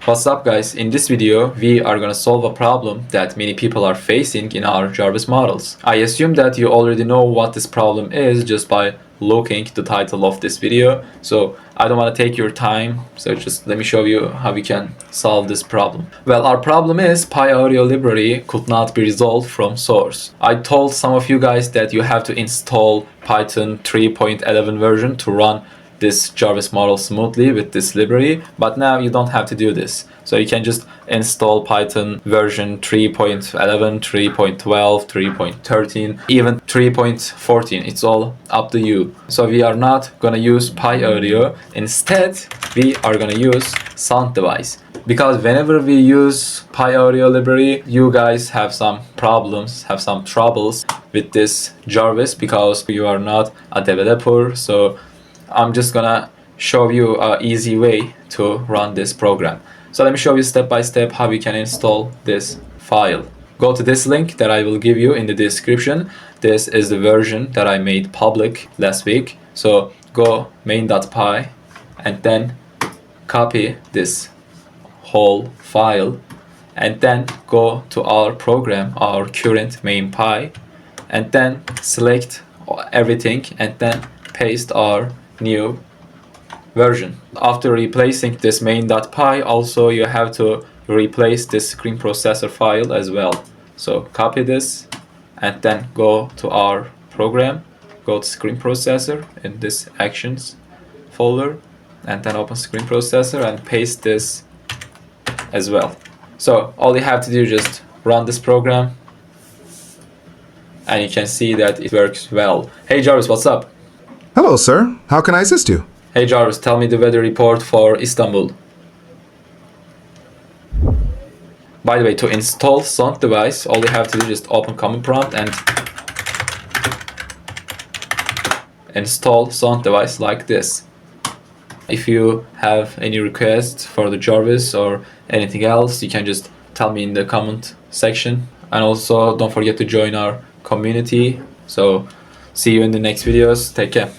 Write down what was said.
What's up guys, in this video we are gonna solve a problem that many people are facing in our Jarvis models. I assume that you already know what this problem is just by looking at the title of this video, so I don't want to take your time, so just let me show you how we can solve this problem. Well, our problem is PyAudio library could not be resolved from source. I told some of you guys that you have to install Python 3.11 version to run this Jarvis model smoothly with this library, but now you don't have to do this. So you can just install Python version 3.11, 3.12, 3.13, even 3.14. It's all up to you. So we are not gonna use PyAudio. Instead, we are gonna use sounddevice. Because whenever we use PyAudio library, you guys have some problems, have some troubles with this Jarvis because you are not a developer. So I'm just gonna show you an easy way to run this program. So let me show you step by step how you can install this file. Go to this link that I will give you in the description. This is the version that I made public last week. So go main.py and then copy this whole file and then go to our program, our current main.py, and then select everything and then paste our new version. After replacing this main.py, also you have to replace this screen processor file as well. So copy this and then go to our program, go to screen processor in this actions folder, and then open screen processor and paste this as well. So all you have to do is just run this program and you can see that it works well. Hey Jarvis, what's up? Hello, sir. How can I assist you? Hey Jarvis, tell me the weather report for Istanbul. By the way, to install sounddevice, all you have to do is just open command prompt and install sounddevice like this. If you have any requests for the Jarvis or anything else, you can just tell me in the comment section. And also don't forget to join our community. So see you in the next videos. Take care.